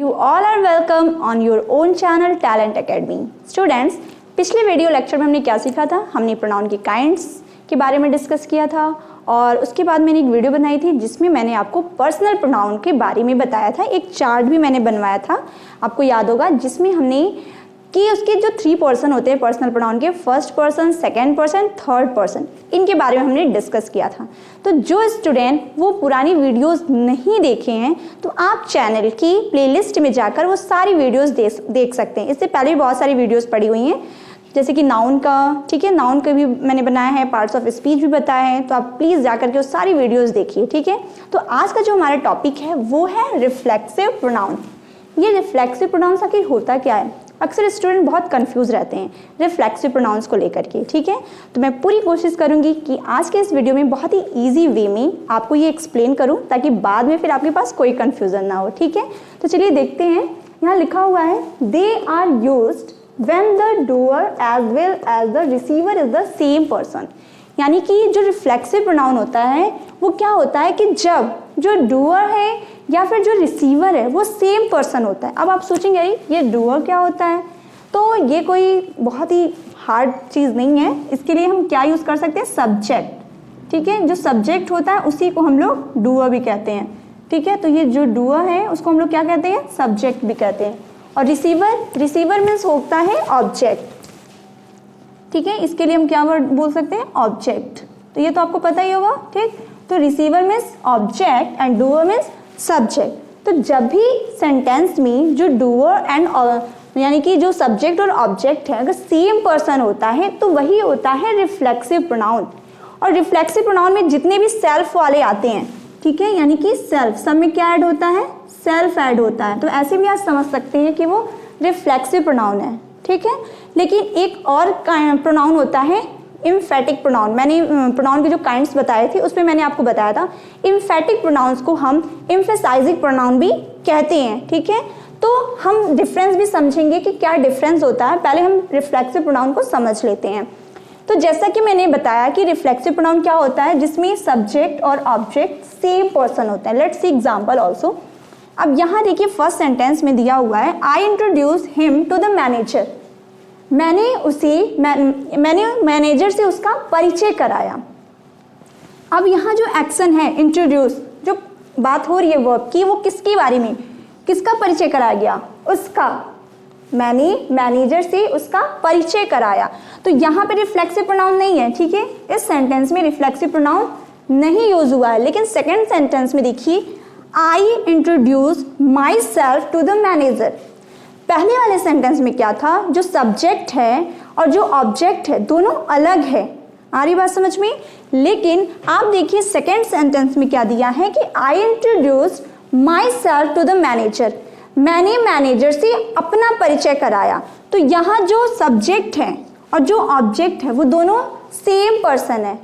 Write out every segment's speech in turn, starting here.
You all are welcome on your own channel Talent Academy. Students, पिछले video lecture में हमने क्या सीखा था? हमने प्रोनाउन के काइंड्स के बारे में डिस्कस किया था और उसके बाद मैंने एक वीडियो बनाई थी जिसमें मैंने आपको पर्सनल प्रोनाउन के बारे में बताया था। एक चार्ट भी मैंने बनवाया था, आपको याद होगा, जिसमें हमने कि उसके जो 3 पर्सन होते हैं पर्सनल प्रोनाउन के, first person, second person, third person, इनके बारे में हमने डिस्कस किया था। तो जो स्टूडेंट वो पुरानी वीडियोस नहीं देखे हैं तो आप चैनल की प्लेलिस्ट में जाकर वो सारी वीडियोस देख सकते हैं। इससे पहले भी बहुत सारी वीडियोस पड़ी हुई हैं, जैसे कि नाउन का, ठीक है, नाउन का भी मैंने बनाया है, पार्ट्स ऑफ स्पीच भी बताया है, तो आप प्लीज़ जाकर के वो सारी वीडियोस देखिए, ठीक है। तो आज का जो हमारा टॉपिक है वो है रिफ्लेक्सिव प्रोनाउन। ये रिफ्लेक्सिव प्रोनाउंस आखिर होता क्या है? अक्सर स्टूडेंट बहुत कंफ्यूज रहते हैं रिफ्लेक्सिव प्रोनाउंस को लेकर के, ठीक है। तो मैं पूरी कोशिश करूंगी कि आज के इस वीडियो में बहुत ही इजी वे में आपको ये एक्सप्लेन करूं ताकि बाद में फिर आपके पास कोई कंफ्यूजन ना हो, ठीक है। तो चलिए देखते हैं, यहाँ लिखा हुआ है they are used when the doer as well as the receiver is the same person. यानी कि जो रिफ्लेक्सिव प्रोनाउन होता है वो क्या होता है कि जब जो डूअर है या फिर जो रिसीवर है वो सेम पर्सन होता है। अब आप सोचेंगे अरे ये डूअर क्या होता है, तो ये कोई बहुत ही हार्ड चीज़ नहीं है। इसके लिए हम क्या यूज़ कर सकते हैं? सब्जेक्ट, ठीक है। जो सब्जेक्ट होता है उसी को हम लोग डूअर भी कहते हैं, ठीक है। तो ये जो डूअर है उसको हम लोग क्या कहते हैं? सब्जेक्ट भी कहते हैं। और रिसीवर मीन्स होता है ऑब्जेक्ट, ठीक है। इसके लिए हम क्या वर्ड बोल सकते हैं? ऑब्जेक्ट। तो ये तो आपको पता ही होगा, ठीक। तो receiver means object and doer means subject. तो जब भी सेंटेंस में जो डूअर एंड यानी कि जो सब्जेक्ट और ऑब्जेक्ट है अगर सेम पर्सन होता है तो वही होता है रिफ्लेक्सिव प्रोनाउन। और रिफ्लेक्सिव प्रोनाउन में जितने भी सेल्फ वाले आते हैं, ठीक है, यानी कि सेल्फ, सब में क्या ऐड होता है? सेल्फ ऐड होता है। तो ऐसे भी आप समझ सकते हैं कि वो रिफ्लेक्सिव प्रोनाउन है, ठीक है। लेकिन एक और प्रोनाउन होता है इम्फेटिक प्रोनाउन। मैंने प्रोनाउन के जो काइंड्स बताए थे उसमें मैंने आपको बताया था इम्फेटिक प्रोनाउंस को हम एम्फेसाइजिंग प्रोनाउन भी कहते हैं, ठीक है। तो हम डिफरेंस भी समझेंगे कि क्या डिफरेंस होता है। पहले हम रिफ्लेक्सिव प्रोनाउन को समझ लेते हैं। तो जैसा कि मैंने बताया कि रिफ्लेक्सिव प्रोनाउन क्या होता है, जिसमें सब्जेक्ट और ऑब्जेक्ट सेम पर्सन होता है। Let's see example also. अब यहाँ देखिए फर्स्ट सेंटेंस में दिया हुआ है I introduce him to the manager. मैंने मैनेजर से उसका परिचय कराया। अब यहाँ जो एक्शन है इंट्रोड्यूस, जो बात हो रही है वर्ब की, वो किसके बारे में, किसका परिचय कराया गया? उसका। मैंने मैनेजर से उसका परिचय कराया। तो यहाँ पे रिफ्लेक्सिव प्रोनाउन नहीं है, ठीक है। इस सेंटेंस में रिफ्लेक्सिव प्रोनाउन नहीं यूज हुआ है। लेकिन सेकेंड सेंटेंस में देखिए I introduce myself to the manager. पहले वाले सेंटेंस में क्या था? जो सब्जेक्ट है और जो ऑब्जेक्ट है दोनों अलग है। आ रही बात समझ में? लेकिन आप देखिए सेकेंड सेंटेंस में क्या दिया है कि I introduce myself to the manager. मैंने मैनेजर से अपना परिचय कराया। तो यहाँ जो सब्जेक्ट है और जो ऑब्जेक्ट है वो दोनों सेम पर्सन है,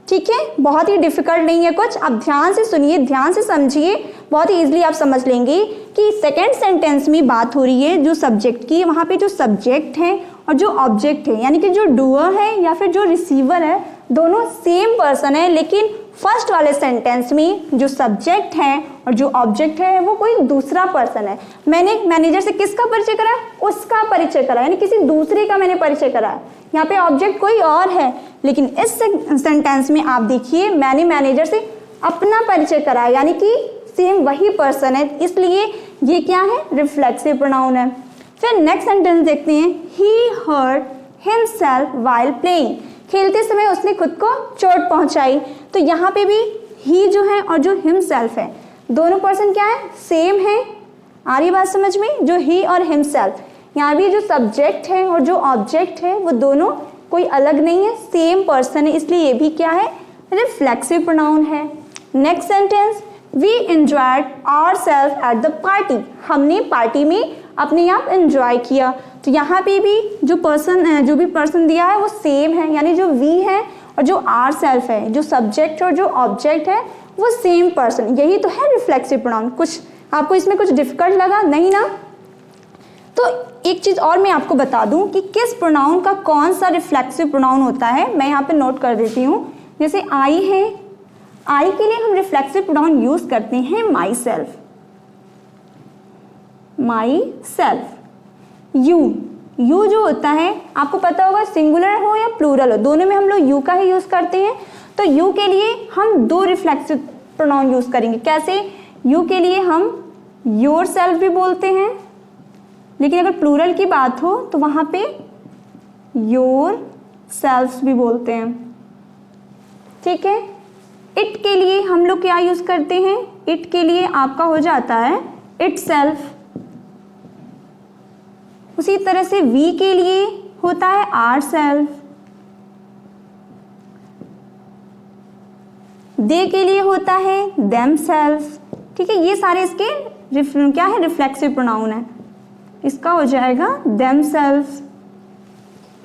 ठीक है। बहुत ही डिफिकल्ट नहीं है कुछ। आप ध्यान से सुनिए, ध्यान से समझिए, बहुत ही इजीली आप समझ लेंगे कि सेकेंड सेंटेंस में बात हो रही है जो सब्जेक्ट की। वहाँ पे जो सब्जेक्ट है और जो ऑब्जेक्ट है यानी कि जो डूअर है या फिर जो रिसीवर है दोनों सेम पर्सन है। लेकिन फर्स्ट वाले सेंटेंस में जो सब्जेक्ट है और जो ऑब्जेक्ट है वो कोई दूसरा पर्सन है। मैंने मैनेजर से किसका परिचय कराया? उसका परिचय कराया, यानी किसी दूसरे का मैंने परिचय कराया। यहाँ पे ऑब्जेक्ट कोई और है। लेकिन इस सेंटेंस में आप देखिए मैंने मैनेजर से अपना परिचय कराया, यानी कि सेम वही पर्सन है, इसलिए ये क्या है? रिफ्लेक्सिव प्रोनाउन है। फिर नेक्स्ट सेंटेंस देखते हैं ही हर्ट हिमसेल्फ व्हाइल प्लेइंग। खेलते समय उसने खुद को चोट पहुंचाई। तो यहाँ पे भी ही जो है और जो हिमसेल्फ है दोनों पर्सन क्या है? सेम है। आ रही बात समझ में? जो ही और हिमसेल्फ, यहाँ भी जो सब्जेक्ट है और जो ऑब्जेक्ट है वो दोनों कोई अलग नहीं है, सेम पर्सन है, इसलिए ये भी क्या है? रिफ्लेक्सिव प्रोनाउन है। Next sentence we enjoyed ourselves at the party. हमने पार्टी में अपने आप एंजॉय किया। तो यहाँ पे भी जो भी पर्सन दिया है वो सेम है, यानी जो वी है और जो आवरसेल्फ है, जो सब्जेक्ट और जो ऑब्जेक्ट है वो सेम पर्सन। यही तो है रिफ्लेक्सिव प्रोनाउन। कुछ आपको इसमें कुछ डिफिकल्ट लगा? नहीं ना। तो एक चीज़ और मैं आपको बता दूं कि किस प्रोनाउन का कौन सा रिफ्लेक्सिव प्रोनाउन होता है। मैं यहाँ पे नोट कर देती हूँ। जैसे आई है, आई के लिए हम रिफ्लेक्सिव प्रोनाउन यूज करते हैं my self. My self. You जो होता है आपको पता होगा सिंगुलर हो या प्लूरल हो, दोनों में हम लोग यू का ही यूज करते हैं। तो यू के लिए हम दो रिफ्लेक्सिव प्रोनाउन यूज करेंगे। कैसे? यू के लिए हम योर सेल्फ भी बोलते हैं, लेकिन अगर प्लूरल की बात हो तो वहां पे योर सेल्फ्स भी बोलते हैं। ठीक है। इट के लिए हम लोग क्या यूज करते हैं? इट के लिए आपका हो जाता है इट सेल्फ। उसी तरह से वी के लिए होता है आर सेल्फ। दे के लिए होता है देम सेल्फ। ठीक है, ये सारे इसके क्या है? रिफ्लेक्सिव प्रोनाउन है। इसका हो जाएगा देम सेल्फ।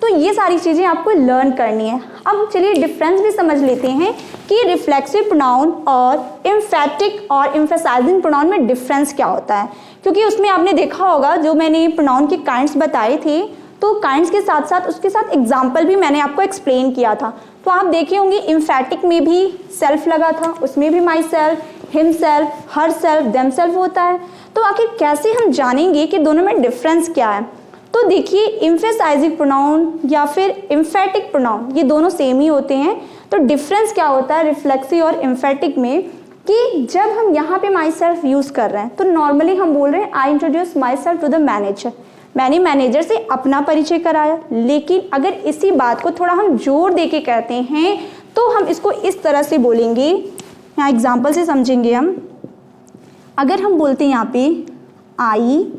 तो ये सारी चीजें आपको लर्न करनी है। अब चलिए डिफरेंस भी समझ लेते हैं कि रिफ्लेक्सिव प्रोनाउन और एम्फेटिक और एम्फेसाइजिंग प्रोनाउन में डिफरेंस क्या होता है। क्योंकि उसमें आपने देखा होगा जो मैंने प्रोनाउन के काइंड्स बताए थे, तो काइंड्स के साथ साथ उसके साथ एग्जाम्पल भी मैंने आपको एक्सप्लेन किया था। तो आप देखे होंगे एम्फेटिक में भी सेल्फ लगा था, उसमें भी my self, him self, her self, them self होता है। तो आखिर कैसे हम जानेंगे कि दोनों में डिफरेंस क्या है? तो देखिए एम्फेसाइजिंग प्रोनाउन या फिर एम्फेटिक प्रोनाउन ये दोनों सेम ही होते हैं। तो डिफरेंस क्या होता है रिफ्लेक्सिव और एम्फेटिक में कि जब हम यहाँ पे माई सेल्फ यूज कर रहे हैं तो नॉर्मली हम बोल रहे हैं I introduce myself to the manager, मैंने मैनेजर से अपना परिचय कराया। लेकिन अगर इसी बात को थोड़ा हम जोर दे के कहते हैं तो हम इसको इस तरह से बोलेंगे, यहाँ एग्जाम्पल से समझेंगे हम। अगर हम बोलते हैं यहाँ पे I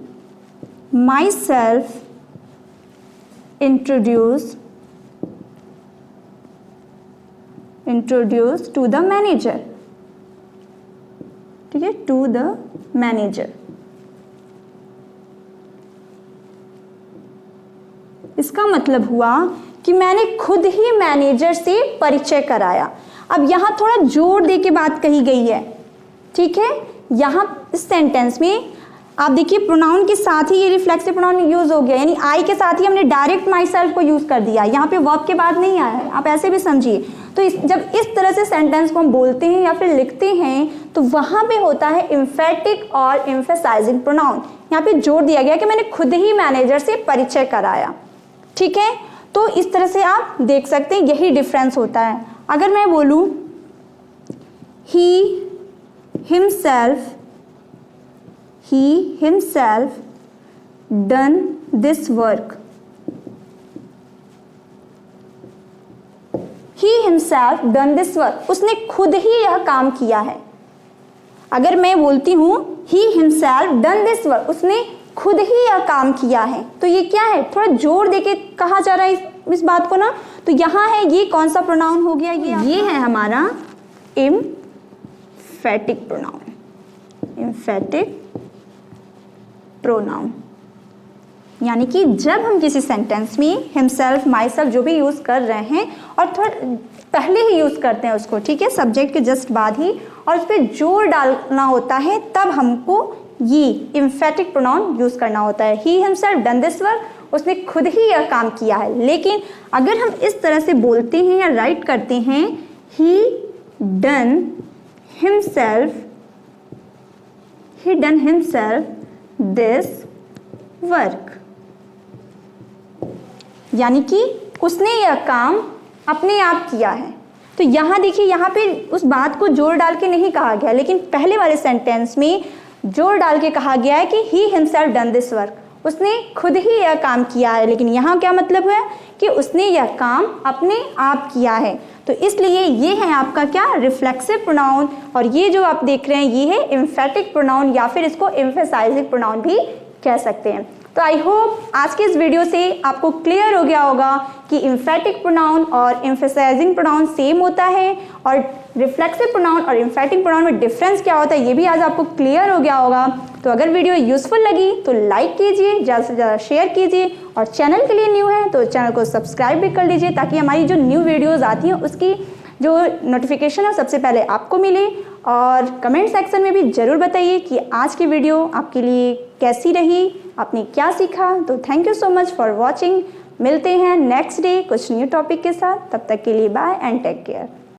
my self introduce to the manager, ठीक है, टू द मैनेजर। इसका मतलब हुआ कि मैंने खुद ही मैनेजर से परिचय कराया। अब यहां थोड़ा जोर दे के बात कही गई है। ठीक है, यहां इस सेंटेंस में आप देखिए प्रोनाउन के साथ ही ये रिफ्लेक्सिव प्रोनाउन यूज हो गया, यानी आई के साथ ही हमने डायरेक्ट माई सेल्फ को यूज कर दिया। यहाँ पे वर्ब के बाद नहीं आया है, आप ऐसे भी समझिए। तो जब इस तरह से सेंटेंस को हम बोलते हैं या फिर लिखते हैं तो वहां पे होता है एम्फेटिक और एम्फेसाइजिंग प्रोनाउन। यहाँ पे जोर दिया गया कि मैंने खुद ही मैनेजर से परिचय कराया। ठीक है, तो इस तरह से आप देख सकते हैं यही डिफरेंस होता है। अगर मैं बोलूं ही himself done this work, he himself done this work, उसने खुद ही यह काम किया है। अगर मैं बोलती हूं he himself done this work, उसने खुद ही यह काम किया है, तो ये क्या है? थोड़ा जोर देके कहा जा रहा है इस बात को ना। तो यहां है ये कौन सा प्रोनाउन हो गया? ये है हमारा एम्फेटिक प्रोनाउन, एम्फेटिक प्रोनाउन। यानी कि जब हम किसी सेंटेंस में हिमसेल्फ, माई सेल्फ जो भी यूज कर रहे हैं और थोड़ा पहले ही यूज करते हैं उसको, ठीक है, सब्जेक्ट के जस्ट बाद ही, और उस पर जोर डालना होता है, तब हमको ये एम्फेटिक प्रोनाउन यूज करना होता है। He himself done this work, उसने खुद ही यह काम किया है। लेकिन अगर हम इस तरह से बोलते हैं या राइट करते हैं ही डन हिमसेल्फ दिस वर्क, यानी कि उसने यह काम अपने आप किया है। तो यहाँ देखिए, यहाँ पे उस बात को जोर डाल के नहीं कहा गया, लेकिन पहले वाले सेंटेंस में जोर डाल के कहा गया है कि he himself done this work, उसने खुद ही यह काम किया है। लेकिन यहाँ क्या मतलब है कि उसने यह काम अपने आप किया है। तो इसलिए ये है आपका क्या? Reflexive pronoun. और ये जो आप देख रहे हैं ये है एम्फेटिक प्रोनाउन, या फिर इसको एम्फेसाइजिंग प्रोनाउन भी कह सकते हैं। तो आई होप आज के इस वीडियो से आपको क्लियर हो गया होगा कि एम्फेटिक प्रोनाउन और एम्फेसाइजिंग प्रोनाउन सेम होता है, और रिफ्लेक्सिव प्रोनाउन और एम्फेटिक प्रोनाउन में डिफरेंस क्या होता है ये भी आज आपको क्लियर हो गया होगा। तो अगर वीडियो यूजफुल लगी तो लाइक कीजिए, ज़्यादा से ज़्यादा शेयर कीजिए, और चैनल के लिए न्यू है तो चैनल को सब्सक्राइब भी कर लीजिए, ताकि हमारी जो न्यू वीडियोज़ आती हैं उसकी जो नोटिफिकेशन है सबसे पहले आपको मिले। और कमेंट सेक्शन में भी ज़रूर बताइए कि आज की वीडियो आपके लिए कैसी रही, आपने क्या सीखा। तो thank you so much for watching. मिलते हैं नेक्स्ट डे कुछ न्यू टॉपिक के साथ। तब तक के लिए बाय एंड टेक केयर।